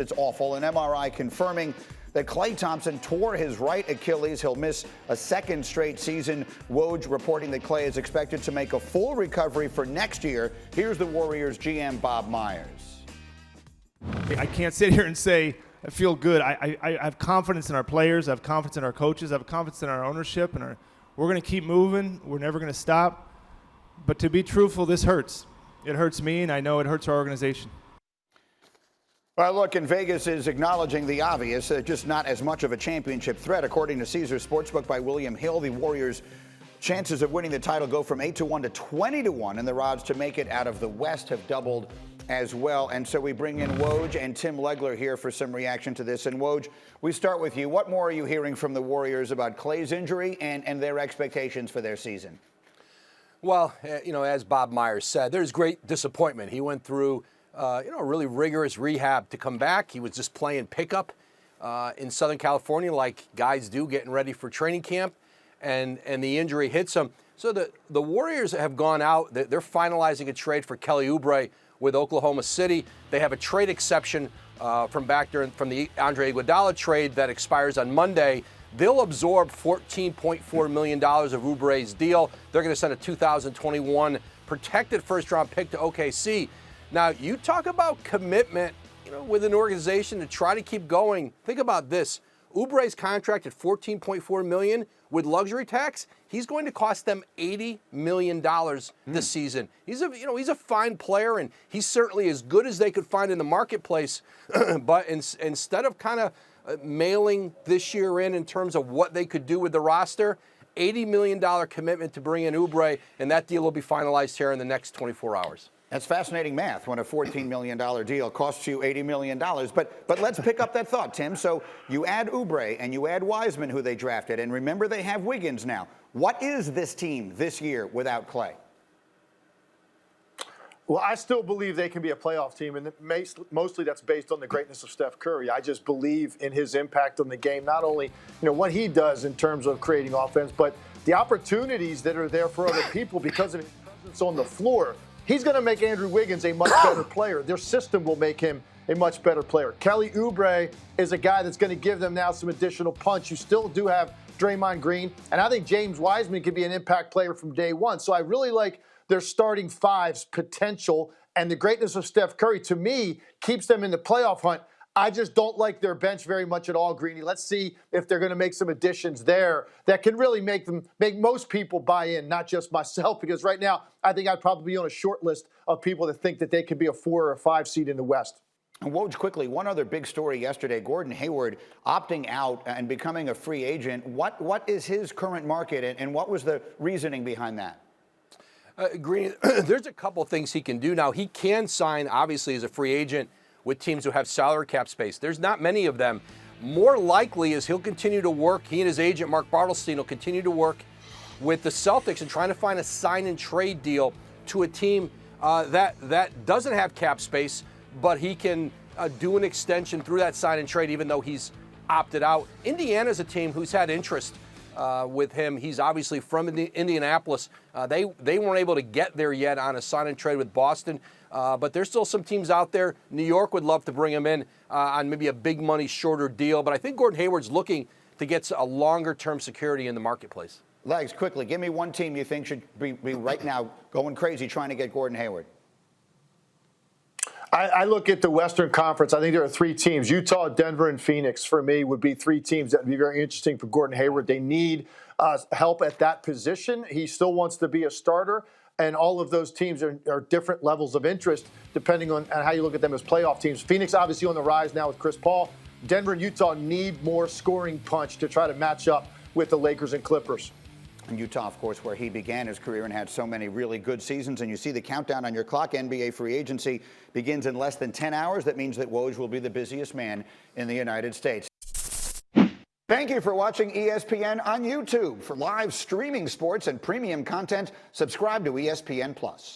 It's awful. An MRI confirming that Klay Thompson tore his right Achilles. He'll miss a second straight season. Woj reporting that Klay is expected to make a full recovery for next year. Here's the Warriors GM Bob Myers. I can't sit here and say I feel good. I have confidence in our players. I have confidence in our coaches. I have confidence in our ownership. And we're going to keep moving. We're never going to stop. But to be truthful, this hurts. It hurts me, and I know it hurts our organization. Well, look, in Vegas is acknowledging the obvious, just not as much of a championship threat. According to Caesars Sportsbook by William Hill, the Warriors' chances of winning the title go from 8-1 to 20-1, and the odds to make it out of the West have doubled as well. And so we bring in Woj and Tim Legler here for some reaction to this. And Woj, we start with you. What more are you hearing from the Warriors about Klay's injury and their expectations for their season? Well, as Bob Myers said, there's great disappointment. He went through a really rigorous rehab to come back. He was just playing pickup in Southern California like guys do, getting ready for training camp, and the injury hits him. So the Warriors have gone out. They're finalizing a trade for Kelly Oubre with Oklahoma City. They have a trade exception from the Andre Iguodala trade that expires on Monday. They'll absorb $14.4 million of Oubre's deal. They're going to send a 2021 protected first-round pick to OKC. Now, you talk about commitment, with an organization to try to keep going. Think about this. Oubre's contract at $14.4 million with luxury tax, he's going to cost them $80 million this season. He's a fine player, and he's certainly as good as they could find in the marketplace. But instead of kind of mailing this year in terms of what they could do with the roster, $80 million commitment to bring in Oubre, and that deal will be finalized here in the next 24 hours. That's fascinating math when a $14 million deal costs you $80 million. But let's pick up that thought, Tim. So you add Oubre and you add Wiseman, who they drafted. And remember, they have Wiggins now. What is this team this year without Klay? Well, I still believe they can be a playoff team, and mostly that's based on the greatness of Steph Curry. I just believe in his impact on the game, not only what he does in terms of creating offense, but the opportunities that are there for other people because of his presence on the floor. He's going to make Andrew Wiggins a much better player. Their system will make him a much better player. Kelly Oubre is a guy that's going to give them now some additional punch. You still do have Draymond Green, and I think James Wiseman could be an impact player from day one. So I really like their starting five's potential, and the greatness of Steph Curry, to me, keeps them in the playoff hunt. I just don't like their bench very much at all, Greeny. Let's see if they're going to make some additions there that can really make most people buy in, not just myself, because right now I think I'd probably be on a short list of people that think that they could be a 4 or a 5 seed in the West. And Woj, quickly, one other big story yesterday, Gordon Hayward opting out and becoming a free agent. What is his current market, and what was the reasoning behind that? Green, there's a couple things he can do now. He can sign, obviously, as a free agent with teams who have salary cap space. There's not many of them. More likely is he'll continue to work. He and his agent, Mark Bartelstein, will continue to work with the Celtics and trying to find a sign-and-trade deal to a team that doesn't have cap space, but he can do an extension through that sign-and-trade even though he's opted out. Indiana's a team who's had interest with him. He's obviously from Indianapolis. They weren't able to get there yet on a sign-and-trade with Boston. But there's still some teams out there. New York would love to bring him in on maybe a big money, shorter deal. But I think Gordon Hayward's looking to get a longer-term security in the marketplace. Legs, quickly, give me one team you think should be right now going crazy trying to get Gordon Hayward. I look at the Western Conference. I think there are 3 teams. Utah, Denver, and Phoenix, for me, would be 3 teams that would be very interesting for Gordon Hayward. They need help at that position. He still wants to be a starter. And all of those teams are different levels of interest depending on how you look at them as playoff teams. Phoenix obviously on the rise now with Chris Paul. Denver and Utah need more scoring punch to try to match up with the Lakers and Clippers. And Utah, of course, where he began his career and had so many really good seasons. And you see the countdown on your clock. NBA free agency begins in less than 10 hours. That means that Woj will be the busiest man in the United States. Thank you for watching ESPN on YouTube. For live streaming sports and premium content, subscribe to ESPN+.